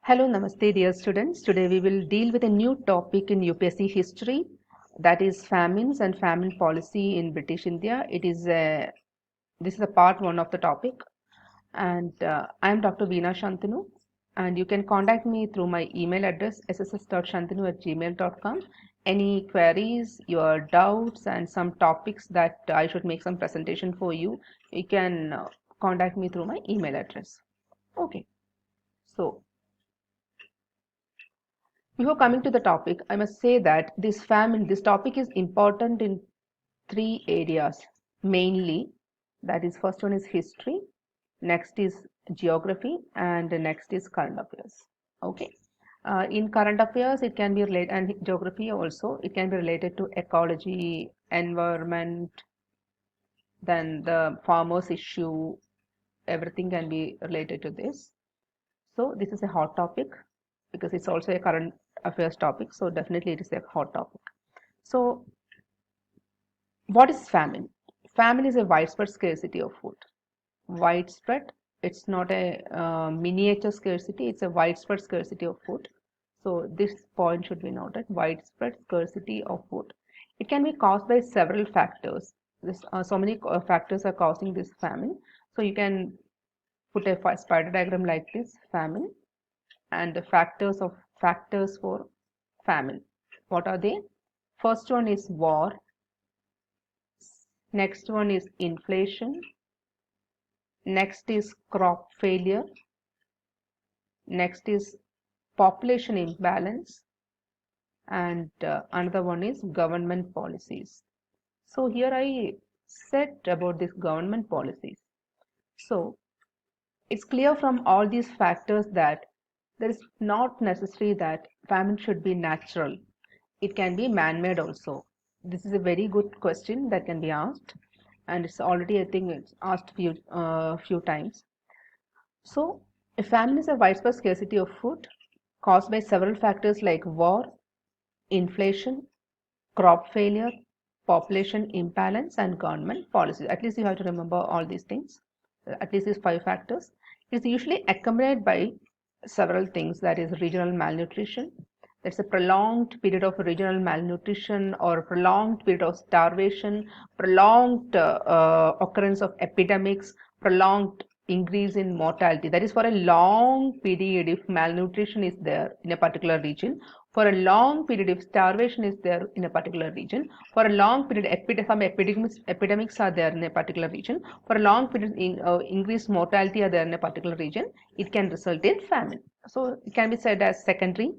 Hello, Namaste, dear students. Today we will deal with a new topic in UPSC history, that is famines and famine policy in British India. This is a part one of the topic, and I am Dr. Veena Shantanu, and you can contact me through my email address sss.shantanu@gmail.com. Any queries, your doubts, and some topics that I should make some presentation for you, you can contact me through my email address. Okay, so before coming to the topic, I must say that this topic is important in three areas mainly. That is, first one is history, next is geography, and the next is current affairs. Okay. In current affairs, it can be related, and geography also, it can be related to ecology, environment, then the farmers issue, everything can be related to this. So this is a hot topic because it's also a current affairs topic. So definitely it is a hot topic. So what is famine? Famine is a widespread scarcity of food. Widespread, it's not a miniature scarcity, it's a widespread scarcity of food. So this point should be noted, widespread scarcity of food. It can be caused by several factors. So many factors are causing this famine. So you can put a spider diagram like this, famine, and the factors for famine. What are they? First one is war. Next one is inflation. Next is crop failure. Next is population imbalance. And another one is government policies. So here I said about this government policies. So it's clear from all these factors that there is not necessary that famine should be natural. It can be man-made also. This is a very good question that can be asked, and it's already, I think, it's asked few times. So, a famine is a widespread scarcity of food caused by several factors like war, inflation, crop failure, population imbalance, and government policies. At least you have to remember all these things. At least these five factors. It is usually accompanied by several things, that is regional malnutrition. That's a prolonged period of regional malnutrition or prolonged period of starvation, prolonged occurrence of epidemics, prolonged increase in mortality. That is for a long period. If malnutrition is there in a particular region, for a long period, if starvation is there in a particular region, for a long period, some epidemics are there in a particular region, for a long period, increased mortality are there in a particular region, it can result in famine. So it can be said as secondary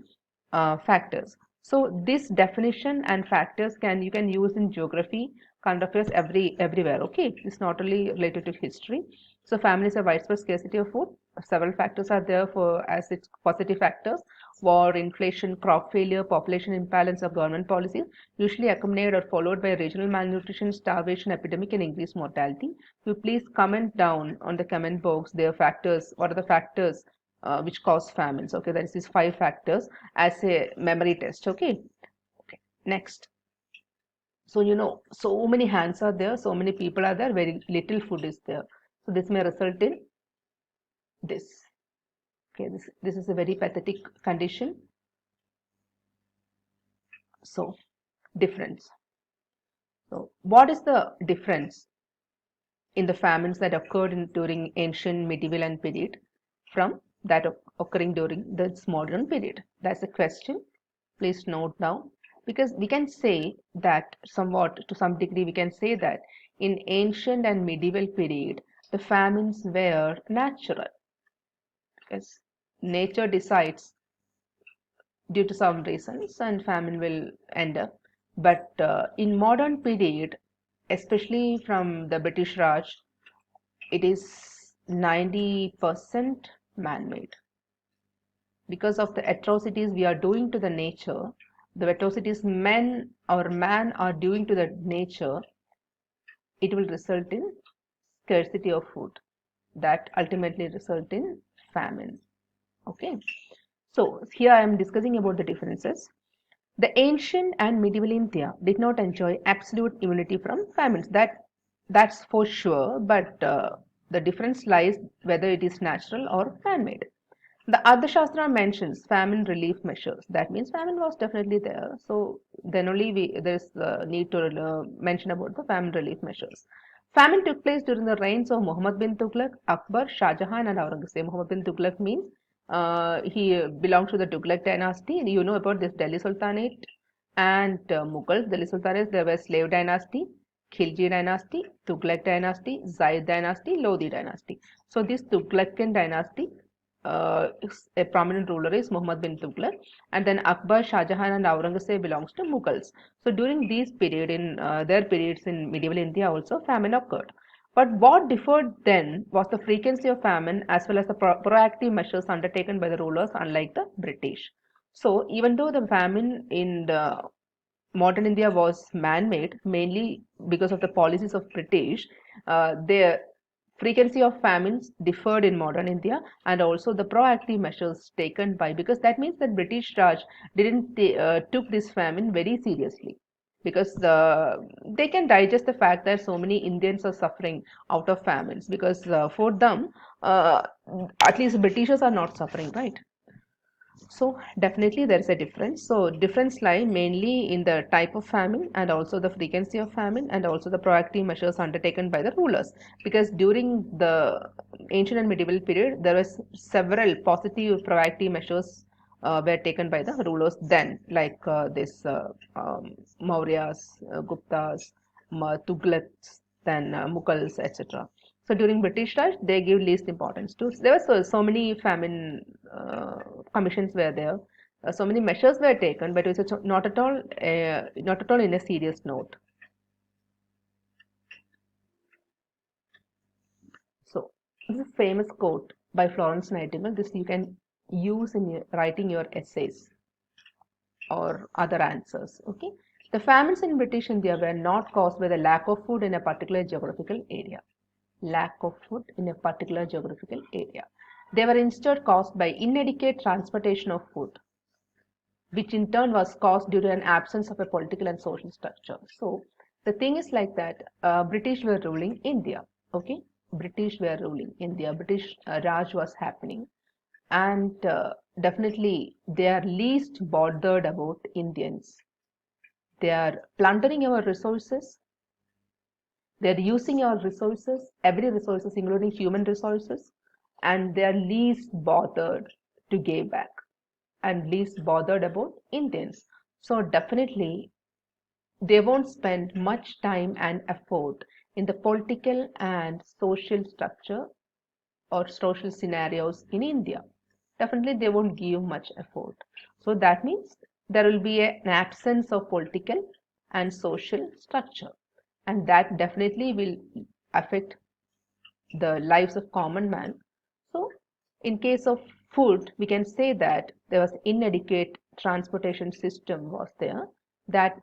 factors. So this definition and factors you can use in geography, current affairs, everywhere. Okay, it's not only related to history. So famine is a widespread scarcity of food. Several factors are there for as its positive factors: war, inflation, crop failure, population imbalance of government policies, usually accompanied or followed by regional malnutrition, starvation, epidemic, and increased mortality. You please comment down on the comment box their factors. What are the factors which cause famines? Okay, that is these five factors as a memory test. Okay. Okay. Next. So so many hands are there, so many people are there, very little food is there. So this may result in this. Okay, this is a very pathetic condition. So difference. So what is the difference in the famines that occurred during ancient, medieval, and period from that occurring during this modern period? That's a question. Please note down, because we can say that somewhat, to some degree, we can say that in ancient and medieval period, the famines were natural. Yes, nature decides due to some reasons and famine will end up. But in modern period, especially from the British Raj, it is 90% man-made. Because of the atrocities we are doing to the nature, the atrocities man are doing to the nature, it will result in scarcity of food that ultimately result in famine. Okay, so here I am discussing about the differences. The ancient and medieval India did not enjoy absolute immunity from famines. That's for sure, but the difference lies whether it is natural or man-made. The Ardhashastra mentions famine relief measures. That means famine was definitely there. So then only there's the need to mention about the famine relief measures. Famine took place during the reigns of Muhammad bin Tughlaq, Akbar, Shah Jahan, and Aurangzeb. Muhammad bin Tughlaq means he belongs to the Tughlaq dynasty. You know about this Delhi Sultanate and Mughals. Delhi Sultanate, there was slave dynasty, Khilji dynasty, Tughlaq dynasty, Zaid dynasty, Lodi dynasty. So this Tughlaqian dynasty, a prominent ruler is Muhammad bin Tughlaq, and then Akbar, Shah Jahan, and Aurangzeb belongs to Mughals. So during these period, in their periods in medieval India, also famine occurred. But what differed then was the frequency of famine as well as the proactive measures undertaken by the rulers, unlike the British. So even though the famine in the modern India was man-made, mainly because of the policies of British, the frequency of famines differed in modern India, and also the proactive measures taken by, because that means that British Raj didn't took this famine very seriously, because they can digest the fact that so many Indians are suffering out of famines, because for them, uh, at least Britishers are not suffering, right? So definitely there is a difference. So difference lie mainly in the type of famine and also the frequency of famine and also the proactive measures undertaken by the rulers. Because during the ancient and medieval period, there was several positive proactive measures were taken by the rulers then, like this Mauryas, Guptas, Tughlaqs, then Mughals, etc. So during British Raj, they give least importance to. There were so many famine commissions were there. So many measures were taken, but it was not at all in a serious note. So this is a famous quote by Florence Nightingale. This you can use in writing your essays or other answers. Okay. The famines in British India were not caused by the lack of food in a particular geographical area. Lack of food in a particular geographical area. They were instead caused by inadequate transportation of food, which in turn was caused due to an absence of a political and social structure. So the thing is like that, British were ruling India. Okay, British were ruling India. British Raj was happening, and definitely they are least bothered about Indians. They are plundering our resources. They are using our resources, every resources, including human resources, and they are least bothered to give back and least bothered about Indians. So definitely they won't spend much time and effort in the political and social structure or social scenarios in India. Definitely they won't give much effort. So that means there will be an absence of political and social structure, and that definitely will affect the lives of common man. So in case of food, we can say that there was inadequate transportation system was there that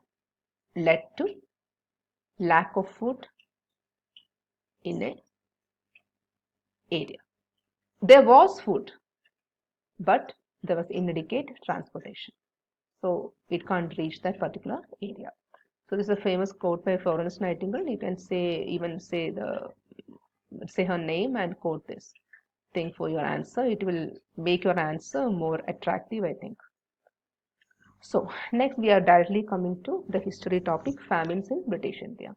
led to lack of food in a area. There was food, but there was inadequate transportation. So it can't reach that particular area. So this is a famous quote by Florence Nightingale. You can even say her name and quote this thing for your answer. It will make your answer more attractive, I think. So next we are directly coming to the history topic, famines in British India.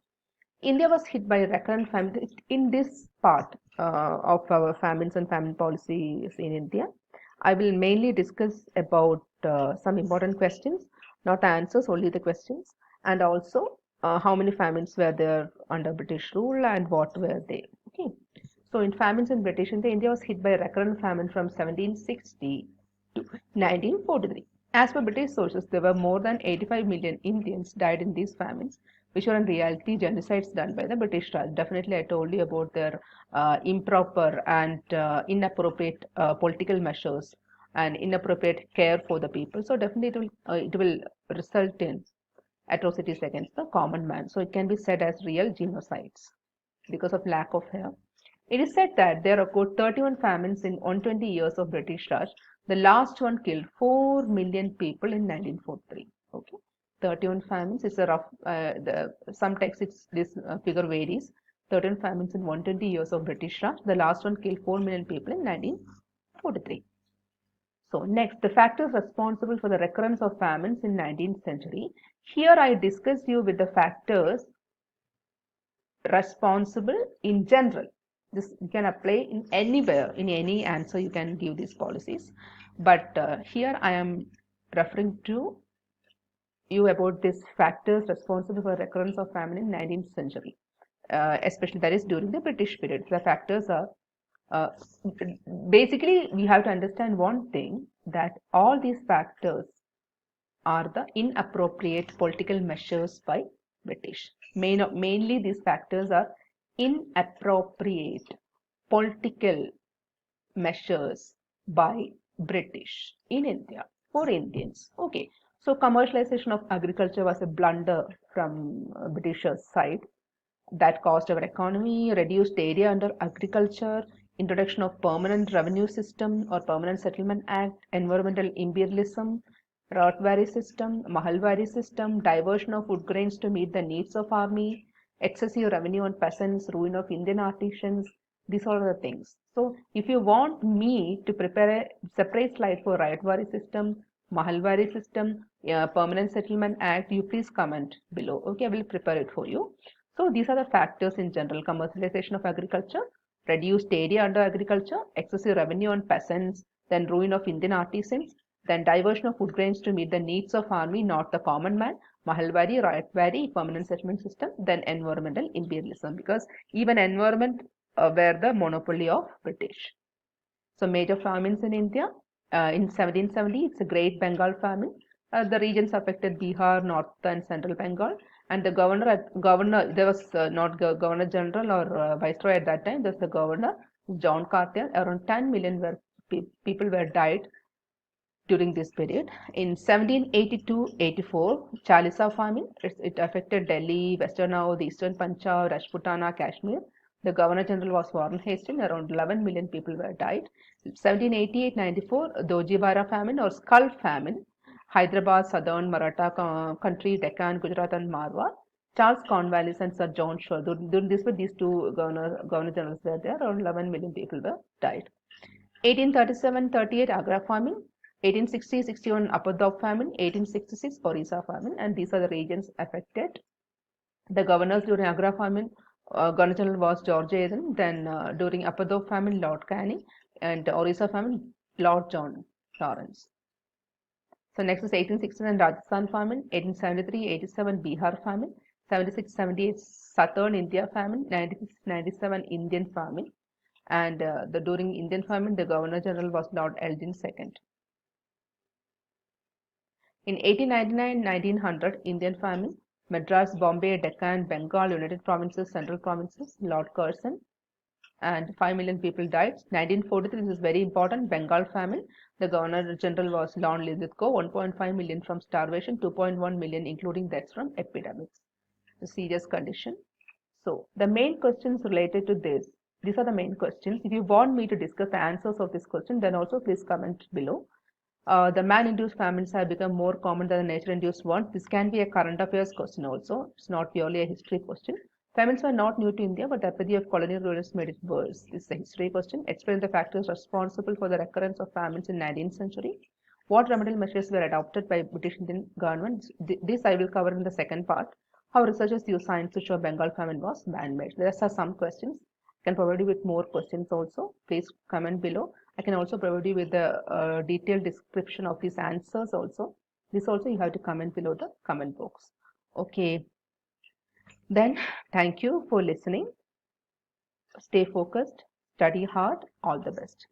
India was hit by recurrent famine. In this part of our famines and famine policies in India, I will mainly discuss about some important questions, not answers, only the questions, and also how many famines were there under British rule and what were they. Okay. So in famines in British India, India was hit by a recurrent famine from 1760 to 1943. As per British sources, there were more than 85 million Indians died in these famines, which were in reality genocides done by the British Raj. Definitely, I told you about their improper and inappropriate political measures and inappropriate care for the people. So definitely, it will result in atrocities against the common man. So it can be said as real genocides because of lack of hair. It is said that there occurred 31 famines in 120 years of British Raj. The last one killed 4 million people in 1943. Okay, 31 famines is a rough. Some texts this figure varies. 31 famines in 120 years of British Raj. The last one killed 4 million people in 1943. So next, the factors responsible for the recurrence of famines in 19th century. Here I discuss you with the factors responsible in general. This you can apply in anywhere, in any answer you can give these policies. But here I am referring to you about these factors responsible for recurrence of famine in 19th century, especially that is during the British period. The factors are uh, basically we have to understand one thing, that all these factors are the inappropriate political measures by British. Mainly these factors are inappropriate political measures by British in India for Indians. Okay, so commercialization of agriculture was a blunder from Britishers' side that caused our economy, reduced area under agriculture, introduction of permanent revenue system or permanent settlement act, environmental imperialism, Rotwari system, Mahalwari system, diversion of food grains to meet the needs of army, excessive revenue on peasants, ruin of Indian artisans. These are the things. So if you want me to prepare a separate slide for Rotwari system, Mahalwari system, permanent settlement act, you please comment below. Okay, I will prepare it for you. So these are the factors in general: commercialization of agriculture, reduced area under agriculture, excessive revenue on peasants, then ruin of Indian artisans, then diversion of food grains to meet the needs of army, not the common man, Mahalwari, Rayatwari, permanent settlement system, then environmental imperialism, because even environment were the monopoly of British. So major famines in India in 1770, it's a Great Bengal famine. The regions affected Bihar, North and Central Bengal, and the governor there was not Governor General or Viceroy at that time. There's the governor John Carter. Around 10 million people were died during this period. In 1782-84, Chalisa famine, it affected Delhi, Western Oudh, Eastern Punjab, Rajputana, Kashmir. The Governor General was Warren Hastings. Around 11 million people were died. 1788-94, Dojibara famine or Skull famine, Hyderabad, Southern Maratha country, Deccan, Gujarat and Marwar. Charles Cornwallis and Sir John Shore. During this period, these two governor generals were there. Around 11 million people were died. 1837-38, Agra famine. 1860-61, Upper Doab famine. 1866, Orissa famine. And these are the regions affected. The governors during Agra famine, Governor General was George Eden. Then during Upper Doab famine, Lord Canning. And Orissa famine, Lord John Lawrence. So next is 1869 Rajasthan famine, 1873-87 Bihar famine, 76-78 Southern India famine, 96-97 Indian famine, and during Indian famine, the Governor General was Lord Elgin II. In 1899-1900 Indian famine, Madras, Bombay, Deccan, Bengal, United Provinces, Central Provinces, Lord Curzon, and 5 million people died. 1943, this is very important, Bengal famine. The Governor General was Lord Lithgow, 1.5 million from starvation, 2.1 million including deaths from epidemics. A serious condition. So the main questions related to this, these are the main questions. If you want me to discuss the answers of this question, then also please comment below. The man-induced famines have become more common than the nature-induced ones. This can be a current affairs question also. It's not purely a history question. Famines were not new to India, but the apathy of colonial rulers made it worse. This is a history question. Explain the factors responsible for the recurrence of famines in 19th century. What remedial measures were adopted by British Indian government? This I will cover in the second part. How researchers use science to show Bengal famine was man-made. There are some questions. I can provide you with more questions also. Please comment below. I can also provide you with the detailed description of these answers also. This also you have to comment below the comment box. Okay. Then thank you for listening. Stay focused, study hard, all the best.